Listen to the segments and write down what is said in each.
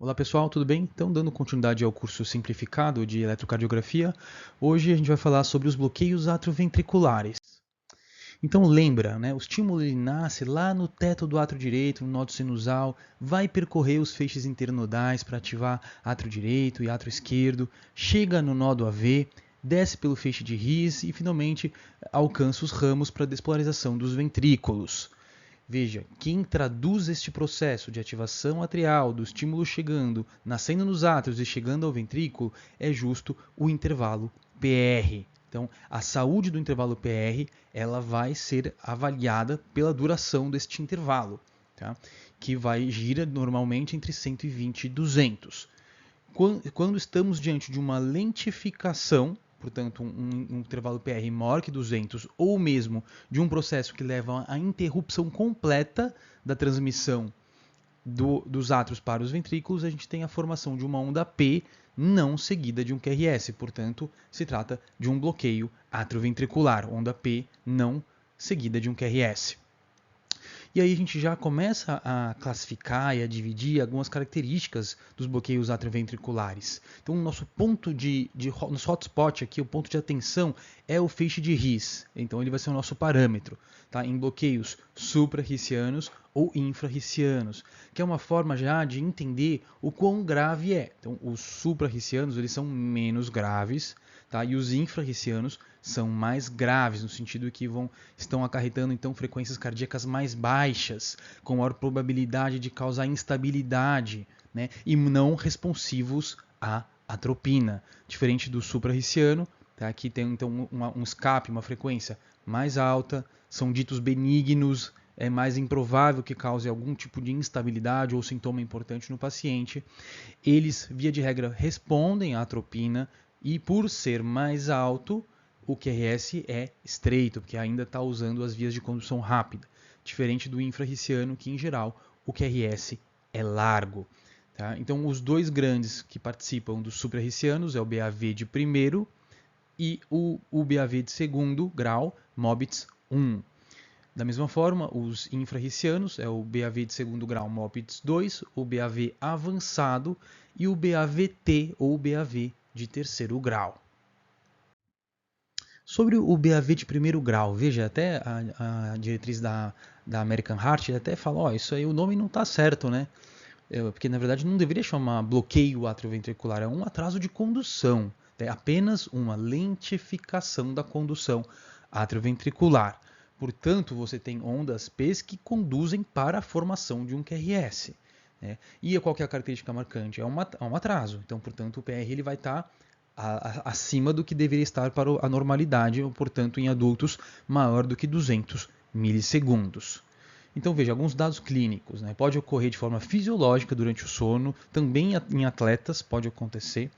Olá pessoal, tudo bem? Então, dando continuidade ao curso simplificado de eletrocardiografia, hoje a gente vai falar sobre os bloqueios atrioventriculares. Então lembra, né, o estímulo ele nasce lá no teto do átrio direito, no nódo sinusal, vai percorrer os feixes internodais para ativar átrio direito e átrio esquerdo, chega no nódo AV, desce pelo feixe de His e finalmente alcança os ramos para despolarização dos ventrículos. Veja, quem traduz este processo de ativação atrial do estímulo chegando, nascendo nos átrios e chegando ao ventrículo é justo o intervalo PR. Então, a saúde do intervalo PR ela vai ser avaliada pela duração deste intervalo, tá? Que gira normalmente entre 120 e 200. Quando estamos diante de uma lentificação, portanto um intervalo PR maior que 200, ou mesmo de um processo que leva à interrupção completa da transmissão dos átrios para os ventrículos, a gente tem a formação de uma onda P não seguida de um QRS, portanto se trata de um bloqueio atrioventricular, onda P não seguida de um QRS. E aí a gente já começa a classificar e a dividir algumas características dos bloqueios atrioventriculares. Então, o nosso nosso hotspot aqui, o ponto de atenção, é o feixe de His. Então, ele vai ser o nosso parâmetro, tá? Em bloqueios suprarricianos ou infrarricianos, que é uma forma já de entender o quão grave é. Então, os suprarricianos eles são menos graves, tá? E os infrarricianos são mais graves, no sentido que estão acarretando então frequências cardíacas mais baixas, com maior probabilidade de causar instabilidade, né? E não responsivos à atropina. Diferente do suprarriciano, tá? Que tem então um escape, uma frequência mais alta, são ditos benignos, é mais improvável que cause algum tipo de instabilidade ou sintoma importante no paciente. Eles, via de regra, respondem à atropina e, por ser mais alto, o QRS é estreito, porque ainda está usando as vias de condução rápida, diferente do infrarriciano, que, em geral, o QRS é largo. Tá? Então, os dois grandes que participam dos suprarricianos é o BAV de primeiro e o BAV de segundo grau, MOBITS 1. Da mesma forma, os infrarricianos é o BAV de segundo grau MOBITS 2, o BAV avançado e o BAVT ou BAV de terceiro grau. Sobre o BAV de primeiro grau, veja, até a diretriz da American Heart até fala, isso aí o nome não está certo, né? Porque na verdade não deveria chamar bloqueio atrioventricular, é um atraso de condução, é apenas uma lentificação da condução atrioventricular. Portanto, você tem ondas P que conduzem para a formação de um QRS. Né? E qual que é a característica marcante? É um atraso. Então, portanto, o PR ele vai estar acima do que deveria estar para a normalidade, ou, portanto, em adultos, maior do que 200 milissegundos. Então, veja, alguns dados clínicos. Né? Pode ocorrer de forma fisiológica durante o sono, também em atletas pode acontecer.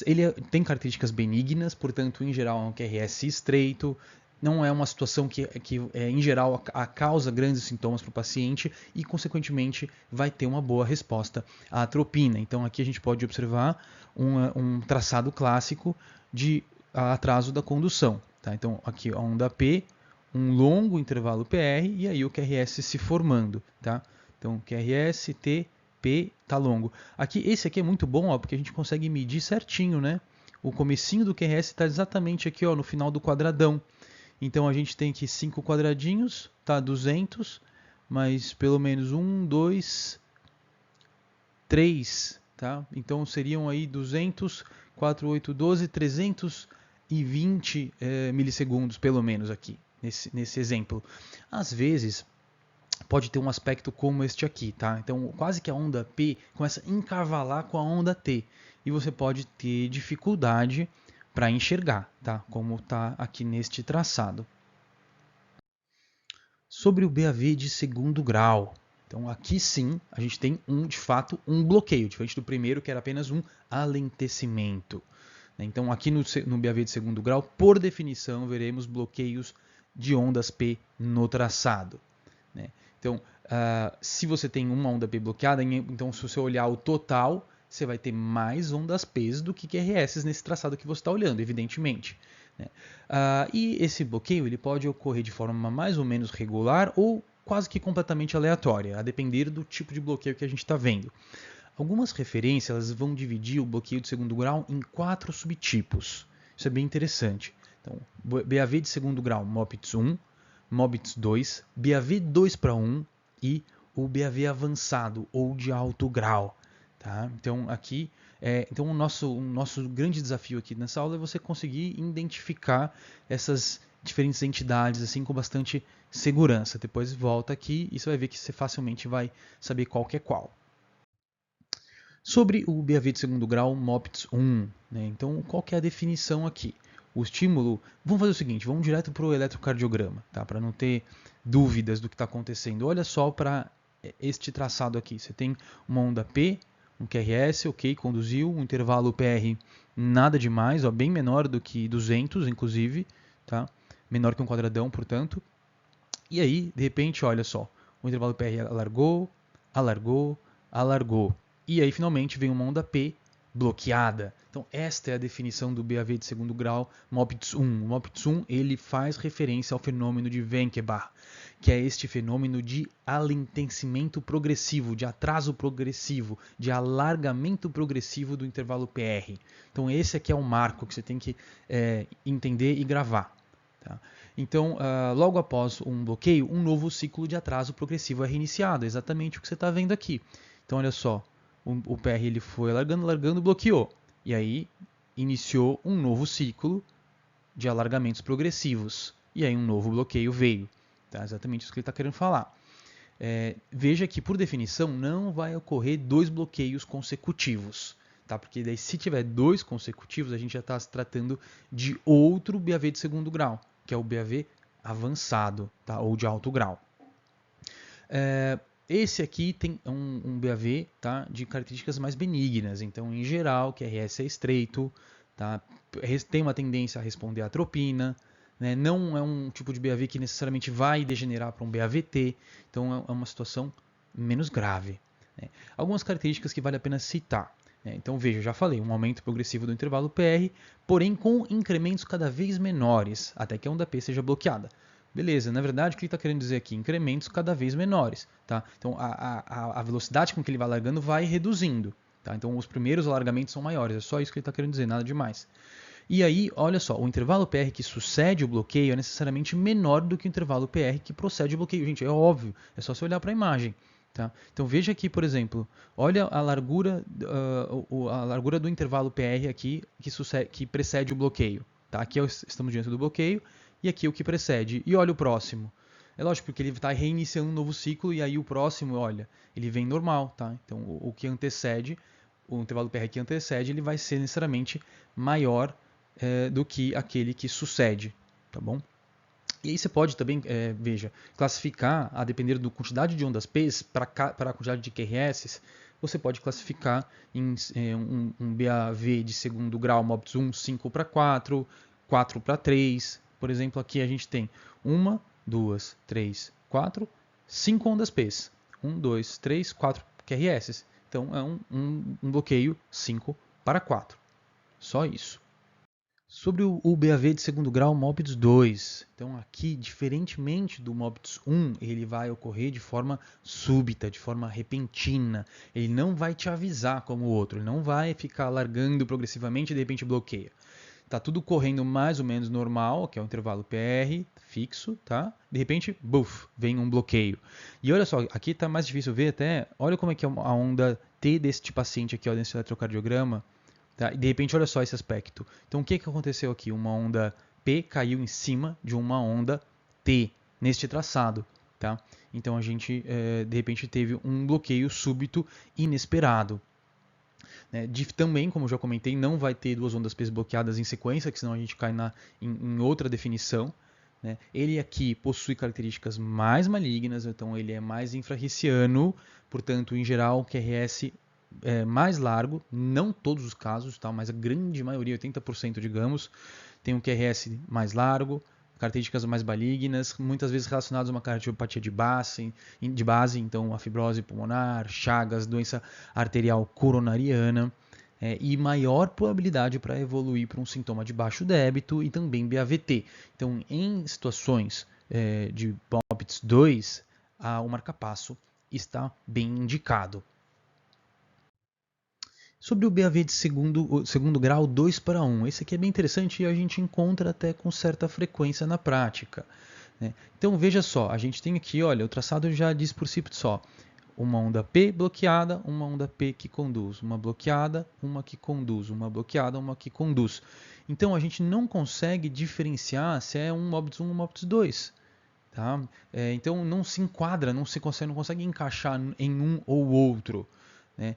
Ele tem características benignas, portanto, em geral, é um QRS estreito, não é uma situação que em geral, causa grandes sintomas para o paciente e, consequentemente, vai ter uma boa resposta à atropina. Então, aqui a gente pode observar um traçado clássico de atraso da condução. Tá? Então, aqui a onda P, um longo intervalo PR e aí o QRS se formando. Tá? Então, QRS, T, P, tá longo. Esse aqui é muito bom, porque a gente consegue medir certinho, né? O comecinho do QRS está exatamente aqui, no final do quadradão. Então a gente tem aqui 5 quadradinhos, tá? 200, mas pelo menos 1, 2, 3, tá? Então seriam aí 200, 4, 8, 12, 320 milissegundos pelo menos aqui, nesse exemplo. Às vezes pode ter um aspecto como este aqui, tá? Então quase que a onda P começa a encavalar com a onda T e você pode ter dificuldade para enxergar, tá? Como está aqui neste traçado. Sobre o BAV de segundo grau, então aqui sim a gente tem de fato um bloqueio, diferente do primeiro que era apenas um alentecimento. Então aqui no BAV de segundo grau, por definição, veremos bloqueios de ondas P no traçado. Então, se você tem uma onda P bloqueada, então se você olhar o total, você vai ter mais ondas P do que QRS nesse traçado que você está olhando, evidentemente. E esse bloqueio ele pode ocorrer de forma mais ou menos regular ou quase que completamente aleatória, a depender do tipo de bloqueio que a gente está vendo. Algumas referências elas vão dividir o bloqueio de segundo grau em 4 subtipos. Isso é bem interessante. Então, BAV de segundo grau, MOPTS 1, MOPTS 2, BAV 2 para 1 e o BAV avançado ou de alto grau. Tá? Então, aqui, então o nosso grande desafio aqui nessa aula é você conseguir identificar essas diferentes entidades assim com bastante segurança. Depois volta aqui e você vai ver que você facilmente vai saber qual que é qual. Sobre o BAV de segundo grau, MOPTS 1, né? Então qual que é a definição aqui? O estímulo, vamos fazer o seguinte, vamos direto para o eletrocardiograma, tá? Para não ter dúvidas do que está acontecendo. Olha só para este traçado aqui, você tem uma onda P, um QRS, ok, conduziu, um intervalo PR nada demais, ó, bem menor do que 200 inclusive, tá? Menor que um quadradão, portanto. E aí, de repente, olha só, o intervalo PR alargou, alargou, alargou. E aí, finalmente, vem uma onda P bloqueada. Então, esta é a definição do BAV de segundo grau, MOPTS 1. O MOPTS 1 ele faz referência ao fenômeno de Wenckebach, que é este fenômeno de alentecimento progressivo, de atraso progressivo, de alargamento progressivo do intervalo PR. Então, esse aqui é o marco que você tem que entender e gravar. Tá? Então, logo após um bloqueio, um novo ciclo de atraso progressivo é reiniciado, exatamente o que você está vendo aqui. Então, olha só, o PR ele foi alargando, alargando, bloqueou. E aí, iniciou um novo ciclo de alargamentos progressivos. E aí, um novo bloqueio veio. Tá? Exatamente isso que ele está querendo falar. Veja que, por definição, não vai ocorrer 2 bloqueios consecutivos. Tá? Porque daí, se tiver 2 consecutivos, a gente já está se tratando de outro BAV de segundo grau, que é o BAV avançado, tá? Ou de alto grau. Esse aqui tem um BAV, tá? De características mais benignas. Então, em geral, QRS é estreito, tá? Tem uma tendência a responder à atropina, né? Não é um tipo de BAV que necessariamente vai degenerar para um BAVT. Então, é uma situação menos grave. Né? Algumas características que vale a pena citar. Então, veja, já falei, um aumento progressivo do intervalo PR, porém com incrementos cada vez menores, até que a onda P seja bloqueada. Beleza, na verdade, o que ele está querendo dizer aqui? Incrementos cada vez menores. Tá? Então, a velocidade com que ele vai alargando vai reduzindo. Tá? Então, os primeiros alargamentos são maiores, é só isso que ele está querendo dizer, nada demais. E aí, olha só, o intervalo PR que sucede o bloqueio é necessariamente menor do que o intervalo PR que procede o bloqueio. Gente, é óbvio, é só você olhar para a imagem. Tá? Então veja aqui, por exemplo, olha a largura do intervalo PR aqui que precede o bloqueio. Tá? Aqui estamos diante do bloqueio e aqui o que precede. E olha o próximo. É lógico que ele está reiniciando um novo ciclo e aí o próximo, olha, ele vem normal. Tá? Então o que antecede, o intervalo PR que antecede, ele vai ser necessariamente maior do que aquele que sucede. Tá bom? E aí você pode também, veja, classificar, a depender da quantidade de ondas P para a quantidade de QRS, você pode classificar em um BAV de segundo grau, MOPTS 1, 5 para 4, 4 para 3. Por exemplo, aqui a gente tem 1, 2, 3, 4, 5 ondas P. 1, 2, 3, 4 QRS. Então é um bloqueio 5 para 4. Só isso. Sobre o BAV de segundo grau, MOPTS 2. Então aqui, diferentemente do MOPTS 1, ele vai ocorrer de forma súbita, de forma repentina. Ele não vai te avisar como o outro, ele não vai ficar largando progressivamente e de repente bloqueia. Tá tudo correndo mais ou menos normal, que é o intervalo PR fixo, tá? De repente, buf, vem um bloqueio. E olha só, aqui tá mais difícil ver até, olha como é que é a onda T deste paciente aqui, ó, nesse eletrocardiograma. Tá? E de repente, olha só esse aspecto. Então, o que aconteceu aqui? Uma onda P caiu em cima de uma onda T neste traçado. Tá? Então, a gente, de repente, teve um bloqueio súbito inesperado. Também, como eu já comentei, não vai ter 2 ondas P bloqueadas em sequência, que senão a gente cai em outra definição. Né? Ele aqui possui características mais malignas, então ele é mais infrarriciano, portanto, em geral, o QRS mais largo, não todos os casos, tá? Mas a grande maioria, 80% digamos, tem um QRS mais largo, características mais malignas, muitas vezes relacionadas a uma cardiopatia de base, então a fibrose pulmonar, Chagas, doença arterial coronariana, e maior probabilidade para evoluir para um sintoma de baixo débito e também BAVT. Então, em situações de MOPTS 2, o marca-passo está bem indicado. Sobre o BAV de segundo grau 2:1, esse aqui é bem interessante e a gente encontra até com certa frequência na prática, né? Então veja só, a gente tem aqui, olha, o traçado já diz por si só, uma onda P bloqueada, uma onda P que conduz, uma bloqueada, uma que conduz, uma bloqueada, uma que conduz. Então a gente não consegue diferenciar se é um óbitos 1 ou um óbitos 2. Tá? Então não se enquadra, não consegue encaixar em um ou outro, né?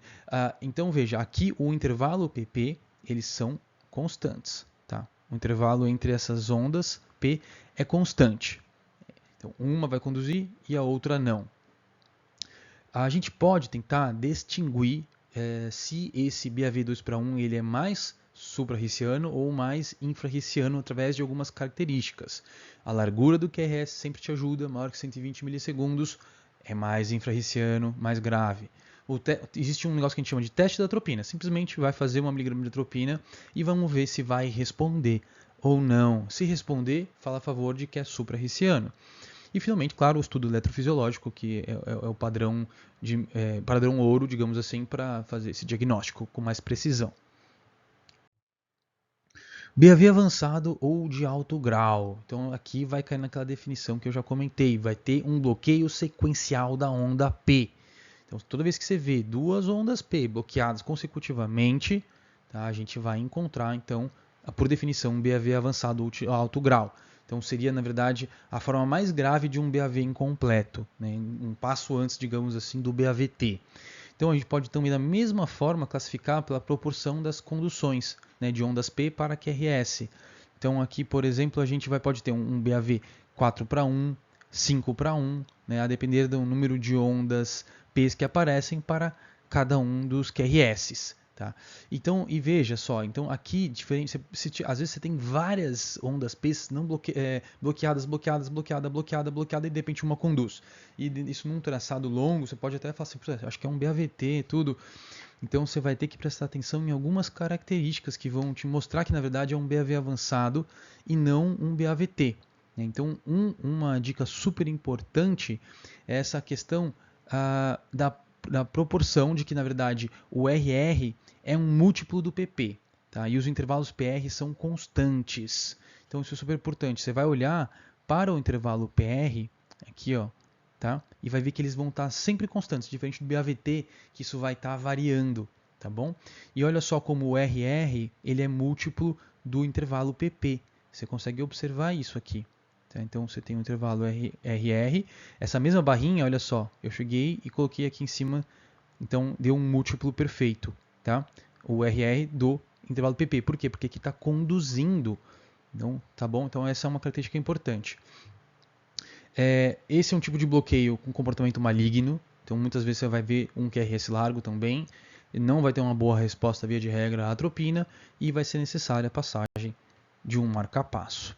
Então veja, aqui o intervalo PP, eles são constantes. Tá? O intervalo entre essas ondas P é constante. Então uma vai conduzir e a outra não. A gente pode tentar distinguir se esse BAV 2:1 ele é mais supra-hertziano ou mais infra-hertziano através de algumas características. A largura do QRS sempre te ajuda, maior que 120 milissegundos é mais infra-hertziano, mais grave. Existe um negócio que a gente chama de teste da atropina. Simplesmente vai fazer 1 miligrama de atropina e vamos ver se vai responder ou não. Se responder, fala a favor de que é supra-hertziano. E finalmente, claro, o estudo eletrofisiológico, que é o padrão ouro, digamos assim, para fazer esse diagnóstico com mais precisão. BAV avançado ou de alto grau. Então aqui vai cair naquela definição que eu já comentei. Vai ter um bloqueio sequencial da onda P. Então toda vez que você vê duas ondas P bloqueadas consecutivamente, tá, a gente vai encontrar, então, por definição, um BAV avançado ou alto grau. Então seria, na verdade, a forma mais grave de um BAV incompleto, né? Um passo antes, digamos assim, do BAVT. Então a gente pode também da mesma forma classificar pela proporção das conduções, né, de ondas P para QRS. Então aqui, por exemplo, a gente pode ter um BAV 4:1, 5:1, né, a depender do número de ondas P que aparecem para cada um dos QRS. Tá? Então, e veja só, então aqui diferente, às vezes você tem várias ondas P não bloqueadas, bloqueada, e de repente uma conduz. E isso num traçado longo, você pode até falar assim, acho que é um BAVT, tudo. Então você vai ter que prestar atenção em algumas características que vão te mostrar que na verdade é um BAV avançado e não um BAVT. Então uma dica super importante é essa questão da proporção de que na verdade o RR é um múltiplo do PP, tá? E os intervalos PR são constantes. Então isso é super importante. Você vai olhar para o intervalo PR, aqui, ó, tá? E vai ver que eles vão estar sempre constantes, diferente do BAVT, que isso vai estar variando, tá bom? E olha só como o RR ele é múltiplo do intervalo PP. Você consegue observar isso aqui. Tá? Então você tem o intervalo RR, essa mesma barrinha, olha só, eu cheguei e coloquei aqui em cima, então deu um múltiplo perfeito, tá? O RR do intervalo PP. Por quê? Porque aqui está conduzindo. Então, tá bom? Então essa é uma característica importante. Esse é um tipo de bloqueio com comportamento maligno. Então muitas vezes você vai ver um QRS largo também. Não vai ter uma boa resposta via de regra à atropina e vai ser necessária a passagem de um marca-passo.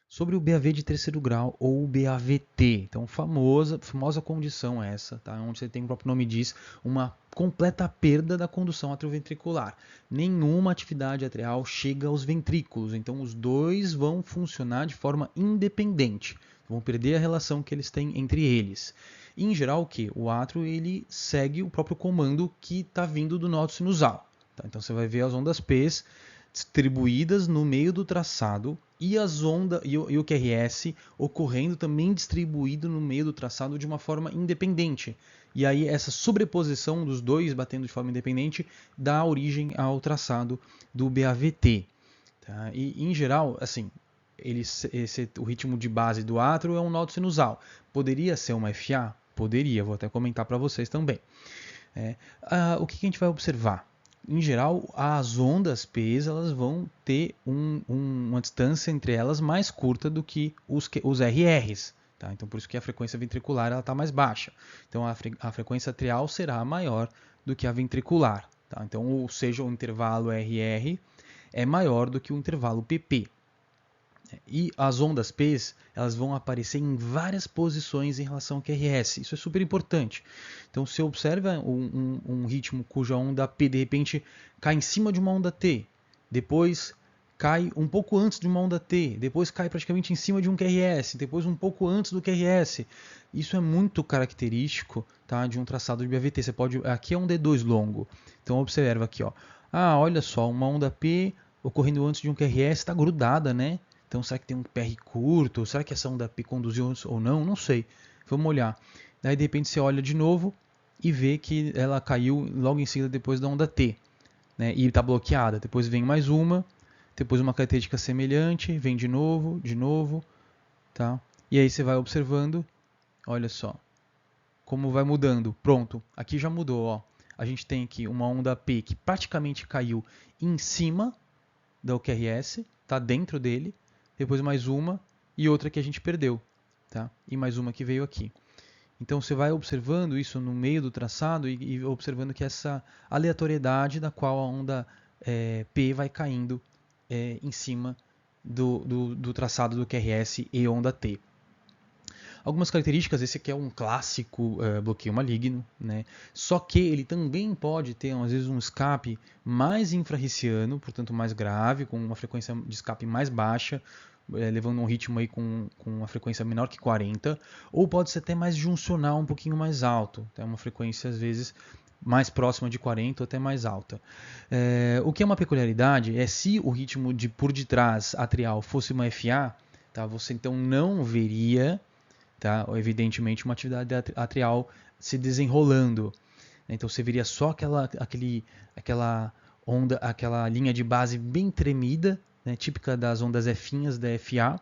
Sobre o BAV de terceiro grau ou o BAVT, então famosa condição essa, tá? Onde você tem, o próprio nome diz, uma completa perda da condução atrioventricular. Nenhuma atividade atrial chega aos ventrículos, então os dois vão funcionar de forma independente, vão perder a relação que eles têm entre eles. E, em geral, o que? O átrio ele segue o próprio comando que está vindo do nó sinusal. Tá? Então você vai ver as ondas P's distribuídas no meio do traçado e as ondas e o QRS ocorrendo também distribuído no meio do traçado de uma forma independente. E aí essa sobreposição dos dois batendo de forma independente dá origem ao traçado do BAVT. Tá? E em geral, assim, o ritmo de base do átrio é um nó sinusal. Poderia ser uma FA? Poderia, vou até comentar para vocês também. O que a gente vai observar? Em geral, as ondas P elas vão ter uma distância entre elas mais curta do que os RRs. Tá? Então, por isso que a frequência ventricular está mais baixa. Então, a frequência atrial será maior do que a ventricular. Tá? Então, ou seja, o intervalo RR é maior do que o intervalo PP. E as ondas P elas vão aparecer em várias posições em relação ao QRS. Isso é super importante. Então, se observa um ritmo cuja onda P de repente cai em cima de uma onda T, depois cai um pouco antes de uma onda T, depois cai praticamente em cima de um QRS, depois um pouco antes do QRS. Isso é muito característico, tá, de um traçado de BAVT. Você pode, aqui é um D2 longo, então observa aqui, ó. Ah, olha só, uma onda P ocorrendo antes de um QRS está grudada, né? Então será que tem um PR curto? Será que essa onda P conduziu ou não? Não sei. Vamos olhar. Daí de repente você olha de novo e vê que ela caiu logo em seguida depois da onda T, né? E está bloqueada. Depois vem mais uma, depois uma característica semelhante, vem de novo, tá? E aí você vai observando, olha só, como vai mudando. Pronto, aqui já mudou, ó. A gente tem aqui uma onda P que praticamente caiu em cima da QRS, tá dentro dele, depois mais uma e outra que a gente perdeu, tá? E mais uma que veio aqui. Então você vai observando isso no meio do traçado e observando que essa aleatoriedade da qual a onda P vai caindo em cima do traçado do QRS e onda T. Algumas características, esse aqui é um clássico bloqueio maligno, né? Só que ele também pode ter, às vezes, um escape mais infrarriciano, portanto mais grave, com uma frequência de escape mais baixa, levando um ritmo aí com uma frequência menor que 40, ou pode ser até mais juncional, um pouquinho mais alto, tá? Uma frequência, às vezes, mais próxima de 40 ou até mais alta. O que é uma peculiaridade é se o ritmo por detrás atrial fosse uma FA, tá? Você então não veria, tá, evidentemente, uma atividade atrial se desenrolando. Então você veria só aquela onda, aquela linha de base bem tremida, né, típica das ondas Finhas da FA.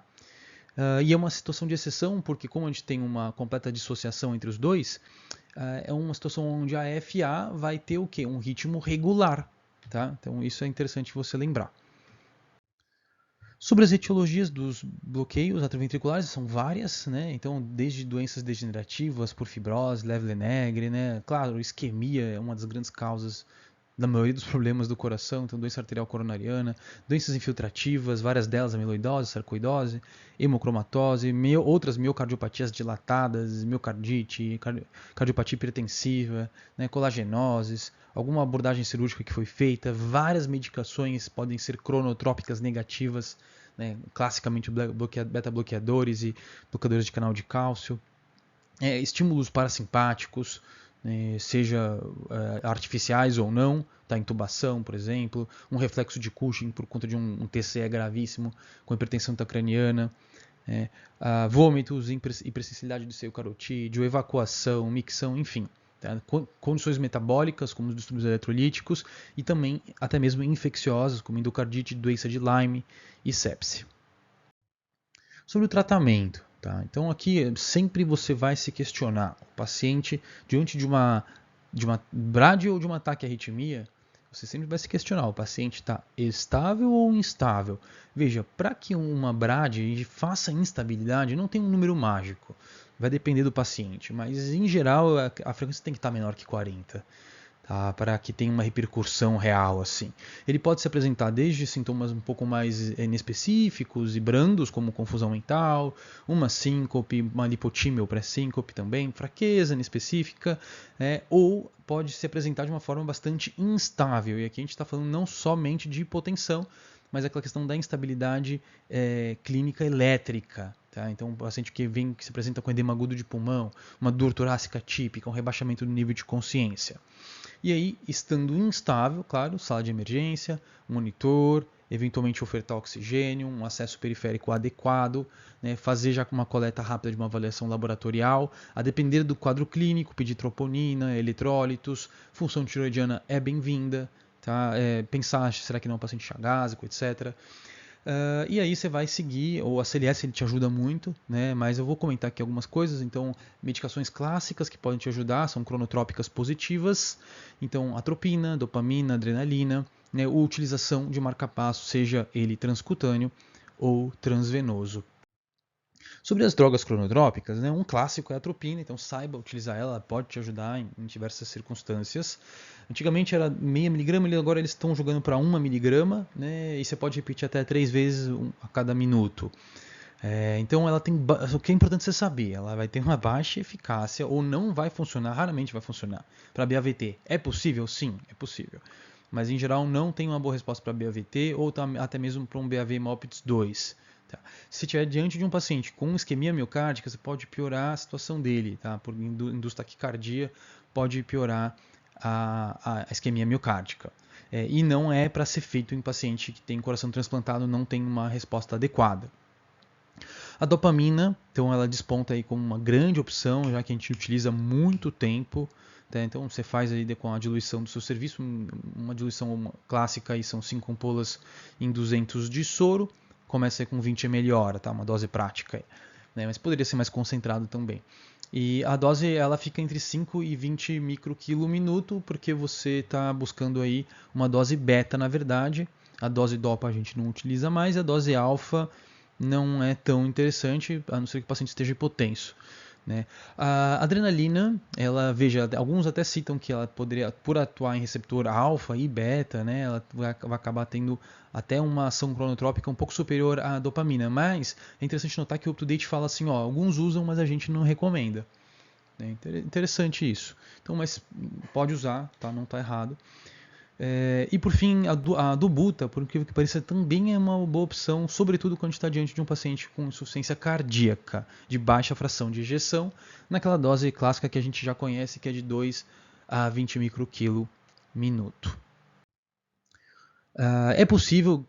E é uma situação de exceção, porque como a gente tem uma completa dissociação entre os dois, é uma situação onde a FA vai ter o quê? Um ritmo regular. Tá? Então isso é interessante você lembrar. Sobre as etiologias dos bloqueios atrioventriculares, são várias, né? Então, desde doenças degenerativas por fibrose, Lèvres-Lenegre, né? Claro, isquemia é uma das grandes causas da maioria dos problemas do coração, então doença arterial coronariana, doenças infiltrativas, várias delas, amiloidose, sarcoidose, hemocromatose, outras miocardiopatias dilatadas, miocardite, cardiopatia hipertensiva, né, colagenoses, alguma abordagem cirúrgica que foi feita, várias medicações podem ser cronotrópicas negativas, né, classicamente beta-bloqueadores e bloqueadores de canal de cálcio, estímulos parasimpáticos, seja artificiais ou não, tá? Intubação, por exemplo, um reflexo de Cushing por conta de um TCE gravíssimo com hipertensão intracraniana, vômitos, hipersensibilidade do seio carotídeo, evacuação, micção, enfim. Tá? Condições metabólicas, como os distúrbios eletrolíticos, e também até mesmo infecciosas, como endocardite, doença de Lyme e sepse. Sobre o tratamento. Tá? Então aqui sempre você vai se questionar. O paciente, diante de uma brade ou de um ataque à arritmia, você sempre vai se questionar. O paciente está estável ou instável? Veja, para que uma brade faça instabilidade, não tem um número mágico. Vai depender do paciente, mas em geral a frequência tem que estar menor que 40. Tá, para que tenha uma repercussão real assim. Ele pode se apresentar desde sintomas um pouco mais inespecíficos e brandos, como confusão mental, uma síncope, uma lipotímia ou pré-síncope também, fraqueza inespecífica, ou pode se apresentar de uma forma bastante instável. E aqui a gente está falando não somente de hipotensão, mas aquela questão da instabilidade clínica elétrica. Tá? Então, um paciente que se apresenta com edema agudo de pulmão, uma dor torácica típica, um rebaixamento do nível de consciência. E aí, estando instável, claro, sala de emergência, monitor, eventualmente ofertar oxigênio, um acesso periférico adequado, né, fazer já uma coleta rápida de uma avaliação laboratorial, a depender do quadro clínico, pedir troponina, eletrólitos, função tiroidiana é bem-vinda, tá? Pensar, será que não é um paciente chagásico, etc. E aí você vai seguir, ou a CLS ele te ajuda muito, né? Mas eu vou comentar aqui algumas coisas. Então, medicações clássicas que podem te ajudar são cronotrópicas positivas, então atropina, dopamina, adrenalina, né? Ou utilização de marca-passo, seja ele transcutâneo ou transvenoso. Sobre as drogas cronotrópicas, né, um clássico é a atropina, então saiba utilizar ela pode te ajudar em diversas circunstâncias. Antigamente era meia miligrama, agora eles estão jogando para 1 miligrama, né, e você pode repetir até 3 vezes a cada minuto. Então ela tem, o que é importante você saber, ela vai ter uma baixa eficácia ou não vai funcionar, raramente vai funcionar para BAVT. É possível? Sim, é possível. mas em geral não tem uma boa resposta para BAVT ou até mesmo para um BAV MOPTS 2. Tá? Se estiver diante de um paciente com isquemia miocárdica, você pode piorar a situação dele, tá? Por induz taquicardia, pode piorar a isquemia miocárdica. E não é para ser feito em paciente que tem coração transplantado, não tem uma resposta adequada. A dopamina, então ela desponta aí como uma grande opção, já que a gente utiliza muito tempo. Tá? Então você faz aí com a diluição do seu serviço, uma diluição clássica aí são 5 ampolas em 200 de soro, começa aí com 20 ml hora, tá? Uma dose prática aí, né? Mas poderia ser mais concentrado também. E a dose ela fica entre 5 e 20 microquilo minuto, porque você está buscando aí uma dose beta, na verdade. A dose dopa a gente não utiliza mais, a dose alfa não é tão interessante, a não ser que o paciente esteja hipotenso. Né? A adrenalina, ela, veja, alguns até citam que ela poderia, por atuar em receptor alfa e beta, né, ela vai acabar tendo até uma ação cronotrópica um pouco superior à dopamina, mas é interessante notar que o UpToDate fala assim, ó, alguns usam, mas a gente não recomenda. É interessante isso. Então, mas pode usar, tá? Não está errado. E por fim, a do Buta, por incrível que pareça, também é uma boa opção, sobretudo quando está diante de um paciente com insuficiência cardíaca, de baixa fração de ejeção, naquela dose clássica que a gente já conhece, que é de 2 a 20 microquilo minuto. É possível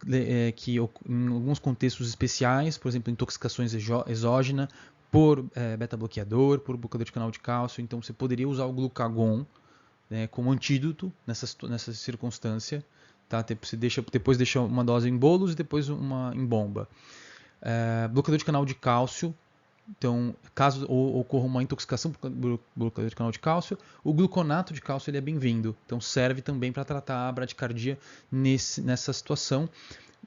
que em alguns contextos especiais, por exemplo, intoxicações exógenas, por beta-bloqueador, por bloqueador de canal de cálcio, então você poderia usar o glucagon, né, como antídoto nessa circunstância. Tá? Você depois deixa uma dose em bolos e depois uma em bomba. Bloqueador de canal de cálcio. Então, caso ocorra uma intoxicação por bloqueador de canal de cálcio, o gluconato de cálcio ele é bem-vindo. Então, serve também para tratar a bradicardia nessa situação.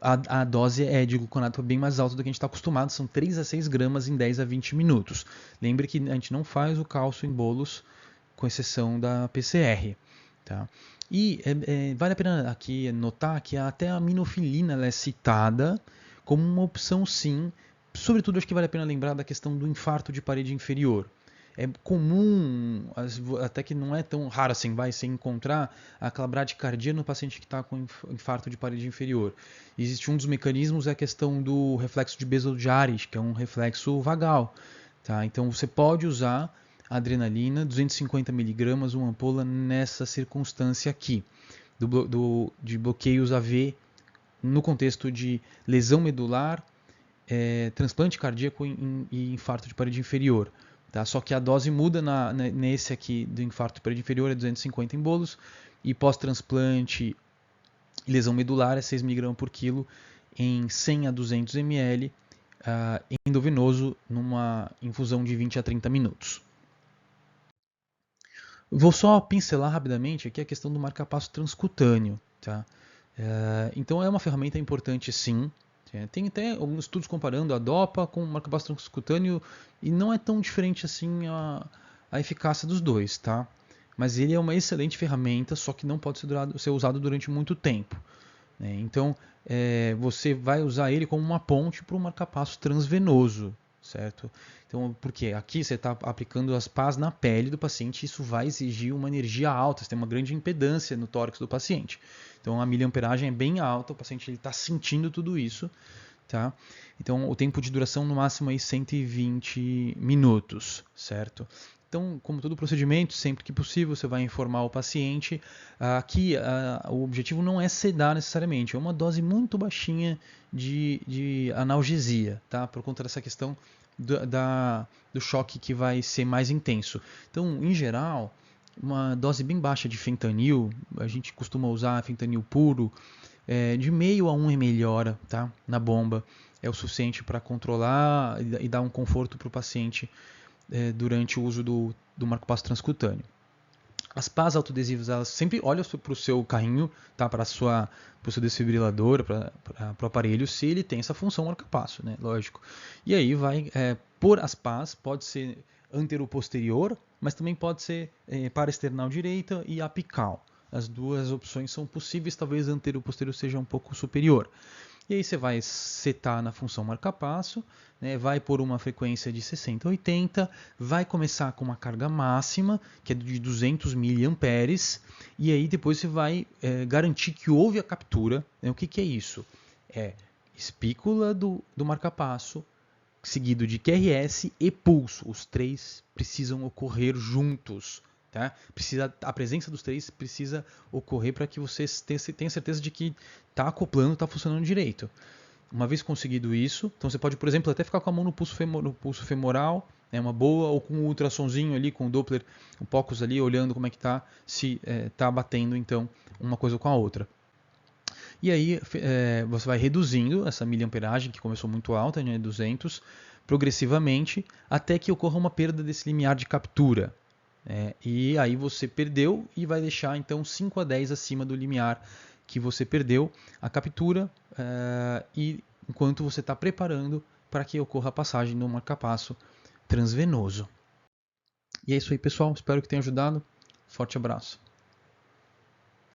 A dose de gluconato bem mais alta do que a gente está acostumado, são 3 a 6 gramas em 10 a 20 minutos. Lembre que a gente não faz o cálcio em bolos, com exceção da PCR. Tá? E vale a pena aqui notar que até a aminofilina ela é citada como uma opção sim. Sobretudo, acho que vale a pena lembrar da questão do infarto de parede inferior. É comum, até que não é tão raro assim, vai se encontrar aquela bradicardia no paciente que está com infarto de parede inferior. Existe um dos mecanismos, é a questão do reflexo de Bessel-Jares, que é um reflexo vagal. Tá? Então você pode usar adrenalina, 250 mg, uma ampola nessa circunstância aqui, de bloqueios AV no contexto de lesão medular, transplante cardíaco e infarto de parede inferior. Tá? Só que a dose muda nesse aqui do infarto de parede inferior, é 250 em bolos, e pós-transplante lesão medular é 6 mg por quilo em 100 a 200 ml, endovenoso numa infusão de 20 a 30 minutos. Vou só pincelar rapidamente aqui a questão do marcapasso transcutâneo. Tá? Então é uma ferramenta importante sim. Tem até alguns estudos comparando a DOPA com o marcapasso transcutâneo e não é tão diferente assim a eficácia dos dois. Tá? Mas ele é uma excelente ferramenta, só que não pode ser usado durante muito tempo. Então você vai usar ele como uma ponte para o marcapasso transvenoso. Certo? Então, porque aqui você está aplicando as pás na pele do paciente, isso vai exigir uma energia alta, você tem uma grande impedância no tórax do paciente. Então, a miliamperagem é bem alta, o paciente está sentindo tudo isso. Tá? Então, o tempo de duração no máximo é 120 minutos, certo? Então, como todo procedimento, sempre que possível, você vai informar o paciente. Aqui, o objetivo não é sedar necessariamente, é uma dose muito baixinha de analgesia, tá? Por conta dessa questão do choque que vai ser mais intenso. Então, em geral, uma dose bem baixa de fentanil, a gente costuma usar fentanil puro, de meio a 1 ml hora, tá? Na bomba, é o suficiente para controlar e dar um conforto para o paciente durante o uso do marcapasso transcutâneo. As pás autoadesivas, elas sempre olham para o seu carrinho, tá? Para o seu desfibrilador, para o aparelho, se ele tem essa função marcapasso, né? Lógico. E aí vai, por as pás, pode ser antero-posterior, mas também pode ser paraesternal direita e apical. As duas opções são possíveis, talvez antero-posterior seja um pouco superior. E aí você vai setar na função marca-passo, né, vai por uma frequência de 60 a 80, vai começar com uma carga máxima, que é de 200 miliamperes, e aí depois você vai garantir que houve a captura. Né? O que é isso? É espícula do marca-passo, seguido de QRS e pulso. Os três precisam ocorrer juntos. Tá? A presença dos três precisa ocorrer para que você tenha certeza de que está acoplando, está funcionando direito. Uma vez conseguido isso, então você pode, por exemplo, até ficar com a mão no pulso femoral, é uma boa, ou com um ultrassonzinho ali, com o Doppler, um POCUS ali, olhando como é que está, se está batendo então uma coisa com a outra. E aí você vai reduzindo essa miliamperagem, que começou muito alta, né, 200, progressivamente, até que ocorra uma perda desse limiar de captura. E aí você perdeu e vai deixar então 5 a 10 acima do limiar que você perdeu a captura, e enquanto você está preparando para que ocorra a passagem do marca-passo transvenoso. E é isso aí, pessoal. Espero que tenha ajudado. Forte abraço.